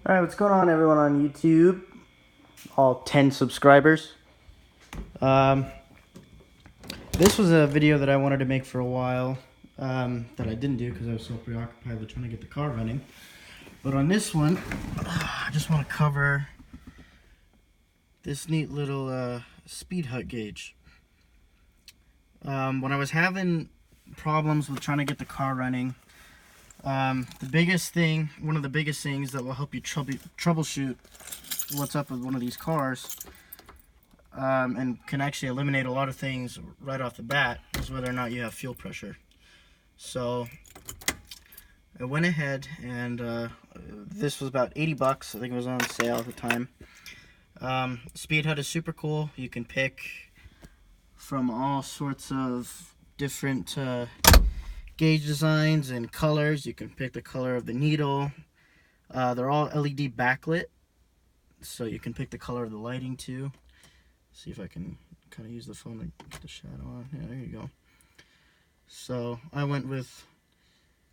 Alright, what's going on, everyone on YouTube? All 10 subscribers. This was a video that I wanted to make for a while, that I didn't do because I was so preoccupied with trying to get the car running. But on this one, I just want to cover this neat little speed hut gauge. When I was having problems with trying to get the car running, one of the biggest things that will help you troubleshoot what's up with one of these cars, and can actually eliminate a lot of things right off the bat, is whether or not you have fuel pressure. So I went ahead and this was about 80 bucks. I think it was on sale at the time. Speed hut is super cool. You can pick from all sorts of different gauge designs and colors. You can pick the color of the needle. They're all LED backlit, so you can pick the color of the lighting too. See if I can kind of use the phone to get the shadow on. Yeah, there you go. So I went with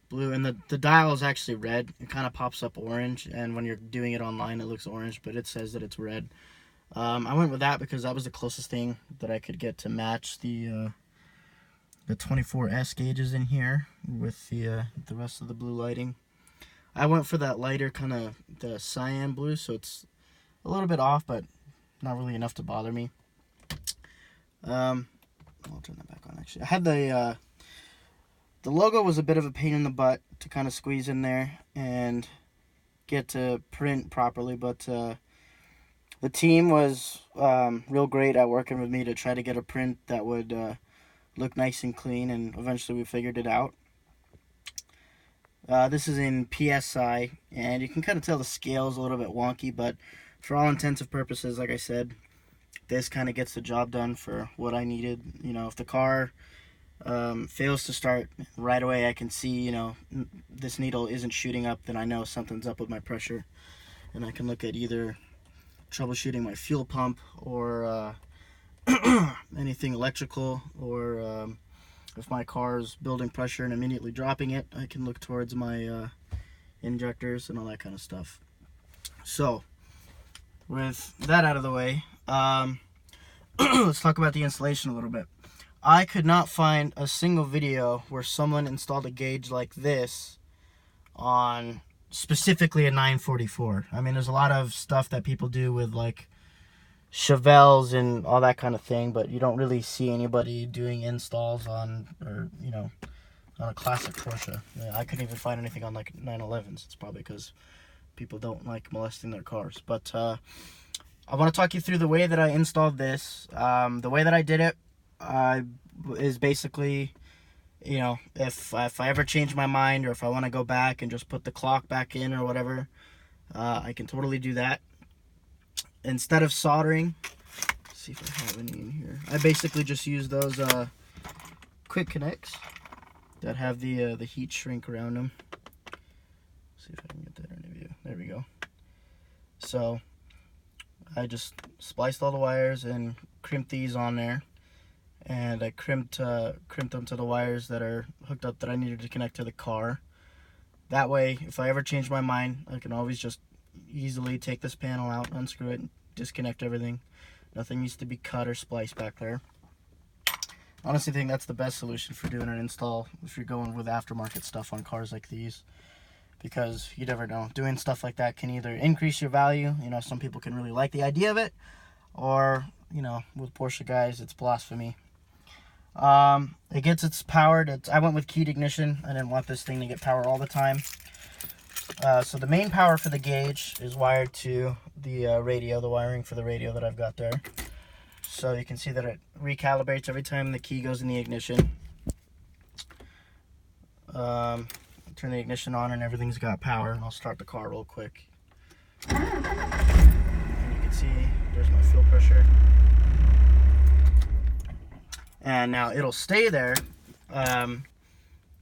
blue, and the dial is actually red. It kind of pops up orange, and when you're doing it online it looks orange, but it says that it's red. I went with that because that was the closest thing that I could get to match the 24S gauges in here with the rest of the blue lighting. I went for that lighter kind of the cyan blue, so it's a little bit off, but not really enough to bother me. I'll turn that back on. Actually, I had the logo was a bit of a pain in the butt to kind of squeeze in there and get to print properly, but the team was real great at working with me to try to get a print that would look nice and clean, and eventually we figured it out. This is in PSI, and you can kind of tell the scale is a little bit wonky, but for all intents and purposes, like I said, this kind of gets the job done for what I needed. You know, if the car fails to start right away, I can see, you know, this needle isn't shooting up, then I know something's up with my pressure, and I can look at either troubleshooting my fuel pump or anything electrical, or if my car is building pressure and immediately dropping it, I can look towards my injectors and all that kind of stuff. So with that out of the way, let's talk about the installation a little bit. I could not find a single video where someone installed a gauge like this on specifically a 944. I mean, there's a lot of stuff that people do with like Chevelles and all that kind of thing, but you don't really see anybody doing installs on, or you know, on a classic Porsche. Yeah, I couldn't even find anything on like 911s. It's probably because people don't like molesting their cars. But I want to talk you through the way that I installed this. The way that I did it is basically, you know, if I ever change my mind, or if I want to go back and just put the clock back in or whatever, I can totally do that. Instead of soldering, let's see if I have any in here. I basically just use those quick connects that have the heat shrink around them. Let's see if I can get that in a view. There we go. So I just spliced all the wires and crimped these on there, and I crimped them to the wires that are hooked up that I needed to connect to the car. That way, if I ever change my mind, I can always just easily take this panel out, unscrew it, disconnect everything. Nothing needs to be cut or spliced back there. Honestly, I think that's the best solution for doing an install if you're going with aftermarket stuff on cars like these, because you never know. Doing stuff like that can either increase your value, you know, some people can really like the idea of it, or, you know, with Porsche guys, it's blasphemy. It gets its powered. I went with keyed ignition. I didn't want this thing to get power all the time. So the main power for the gauge is wired to the radio, the wiring for the radio that I've got there. So you can see that it recalibrates every time the key goes in the ignition. Turn the ignition on and everything's got power. And I'll start the car real quick. And you can see there's my fuel pressure. And now it'll stay there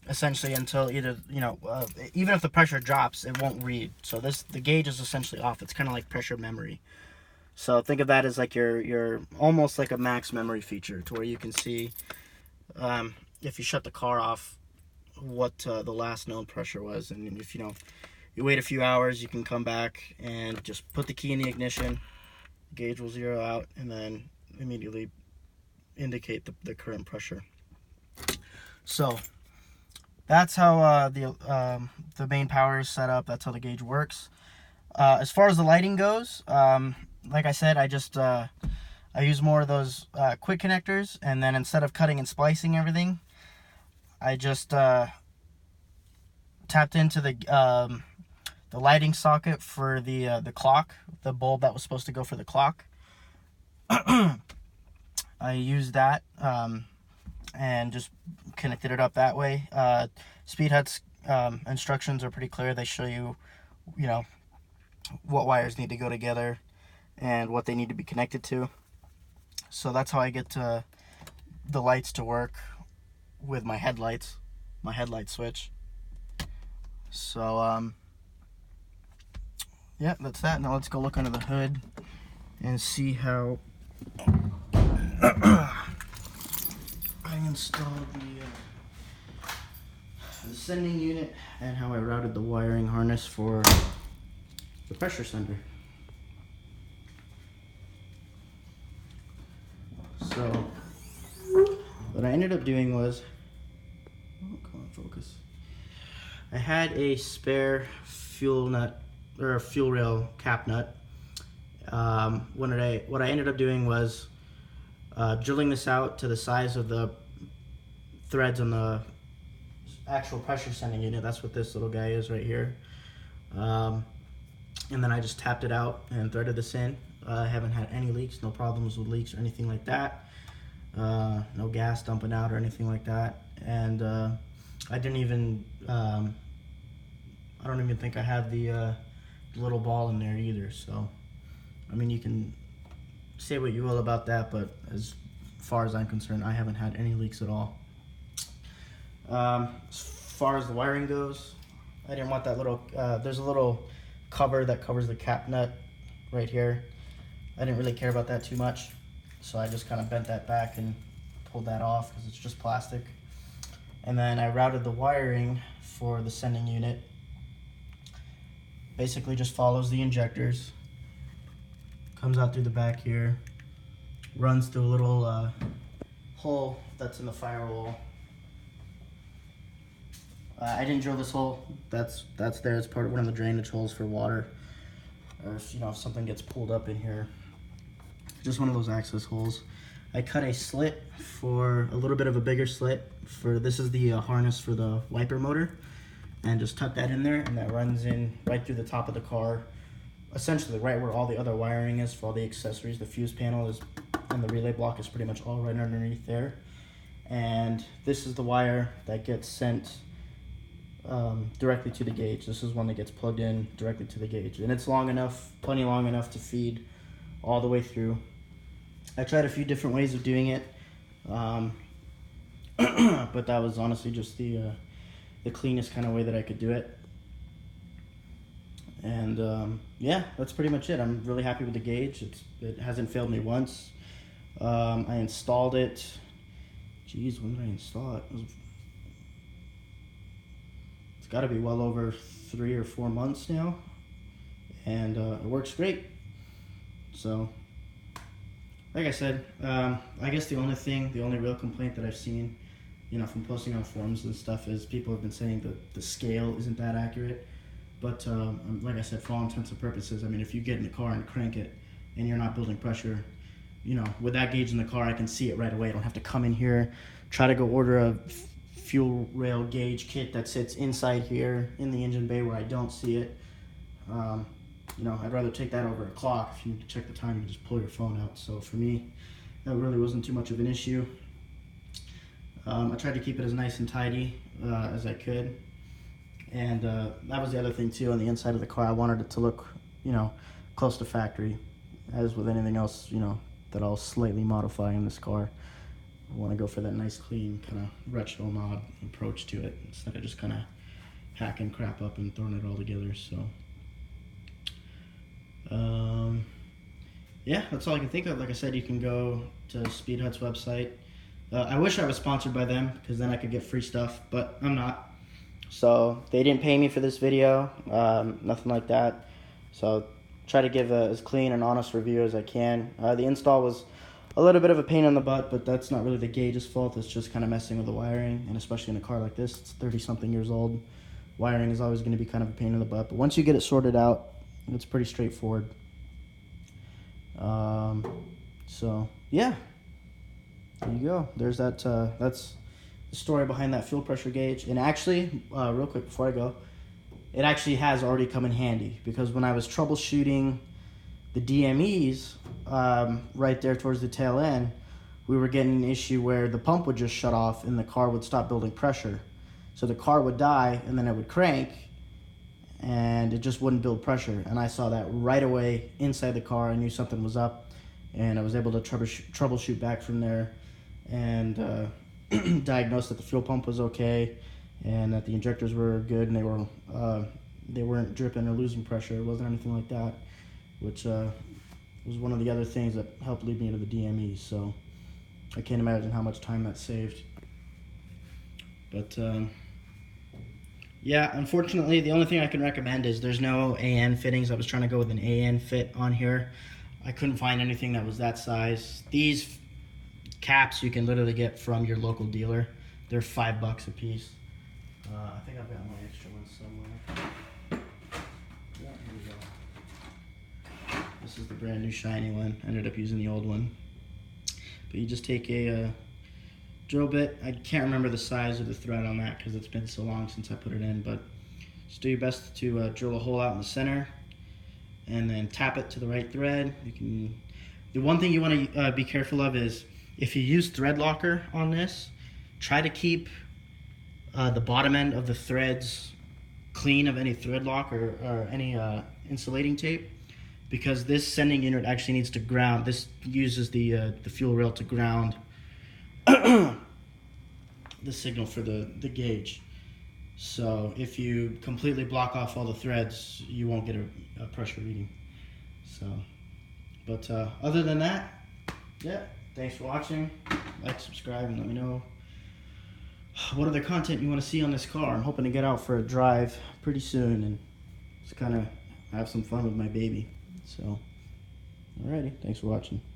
essentially until either, you know, even if the pressure drops, it won't read. So the gauge is essentially off. It's kind of like pressure memory. So think of that as like your almost like a max memory feature, to where you can see if you shut the car off what the last known pressure was, and if you know You wait a few hours, you can come back and just put the key in the ignition, the gauge will zero out, and then immediately indicate the current pressure. So that's how the main power is set up. That's how the gauge works. As far as the lighting goes, like I said, I use more of those quick connectors, and then instead of cutting and splicing everything, I just tapped into the lighting socket for the clock, the bulb that was supposed to go for the clock. I used that and just connected it up that way. Speedhut's instructions are pretty clear. They show you, what wires need to go together and what they need to be connected to. So that's how I get the lights to work with my headlight switch. So yeah, that's that. Now let's go look under the hood and see how I installed the sending unit and how I routed the wiring harness for the pressure sender. So what I ended up doing was, come on, focus. I had a spare fuel nut or a fuel rail cap nut. What I ended up doing was drilling this out to the size of the threads on the actual pressure sending unit. That's what this little guy is right here. And then I just tapped it out and threaded this in. I haven't had any leaks, no problems with leaks or anything like that. No gas dumping out or anything like that. And I didn't even, I don't even think I have the little ball in there either. So, I mean, you can say what you will about that, but as far as I'm concerned, I haven't had any leaks at all. As far as the wiring goes, I didn't want that little, there's a little cover that covers the cap nut right here. I didn't really care about that too much, so I just kind of bent that back and pulled that off because it's just plastic. And then I routed the wiring for the sending unit. Basically just follows the injectors, comes out through the back here, runs through a little hole that's in the firewall. I didn't drill this hole. That's there. It's part of one of the drainage holes for water, or if something gets pulled up in here. Just one of those access holes. I cut a slit for a little bit of a bigger slit for this is the harness for the wiper motor, and just tuck that in there, and that runs in right through the top of the car, essentially right where all the other wiring is for all the accessories. The fuse panel is and the relay block is pretty much all right underneath there. And this is the wire that gets sent directly to the gauge. This is one that gets plugged in directly to the gauge, and it's long enough, plenty long enough to feed all the way through. I tried a few different ways of doing it, but that was honestly just the cleanest kind of way that I could do it. And yeah, that's pretty much it. I'm really happy with the gauge. It hasn't failed me once. I installed it. Geez, when did I install it? It's got to be well over 3 or 4 months now, and it works great. So, like I said, I guess the only real complaint that I've seen, from posting on forums and stuff, is people have been saying that the scale isn't that accurate. But like I said, for all intents and purposes, I mean, if you get in the car and crank it and you're not building pressure, with that gauge in the car, I can see it right away. I don't have to come in here, try to go order a fuel rail gauge kit that sits inside here in the engine bay where I don't see it. I'd rather take that over a clock. If you need to check the time, you can just pull your phone out. So for me, that really wasn't too much of an issue. I tried to keep it as nice and tidy as I could. And that was the other thing too. On the inside of the car, I wanted it to look, close to factory. As with anything else, that I'll slightly modify in this car, I want to go for that nice, clean, kind of retro mod approach to it instead of just kind of hacking crap up and throwing it all together. So, yeah, that's all I can think of. Like I said, you can go to Speedhut's website. I wish I was sponsored by them, because then I could get free stuff, but I'm not. So they didn't pay me for this video, nothing like that. So try to give as clean and honest review as I can. The install was a little bit of a pain in the butt, but that's not really the gauge's fault. It's just kind of messing with the wiring, and especially in a car like this, it's 30-something years old. Wiring is always going to be kind of a pain in the butt, but once you get it sorted out, it's pretty straightforward. So yeah, there you go. There's that. That's the story behind that fuel pressure gauge. And actually, real quick before I go, it actually has already come in handy, because when I was troubleshooting the DMEs right there towards the tail end, we were getting an issue where the pump would just shut off and the car would stop building pressure. So the car would die and then it would crank and it just wouldn't build pressure. And I saw that right away inside the car. I knew something was up, and I was able to troubleshoot back from there and diagnose that the fuel pump was okay and that the injectors were good and they weren't dripping or losing pressure. It wasn't anything like that, which was one of the other things that helped lead me into the DME. So I can't imagine how much time that saved. But yeah, unfortunately, the only thing I can recommend is there's no AN fittings. I was trying to go with an AN fit on here. I couldn't find anything that was that size. These caps you can literally get from your local dealer. They're $5 a piece. I think I've got my extra ones somewhere. Yeah, here we go. This is the brand new shiny one. I ended up using the old one. But you just take a drill bit. I can't remember the size of the thread on that because it's been so long since I put it in, but just do your best to drill a hole out in the center and then tap it to the right thread. The one thing you want to be careful of is if you use thread locker on this, try to keep the bottom end of the threads clean of any thread lock or any insulating tape, because this sending unit actually needs to ground. This uses the fuel rail to ground the signal for the gauge. So if you completely block off all the threads, you won't get a pressure reading. So, but other than that, yeah, thanks for watching. Like, subscribe, and let me know what other content you want to see on this car. I'm hoping to get out for a drive pretty soon and just kind of have some fun with my baby. So, alrighty, thanks for watching.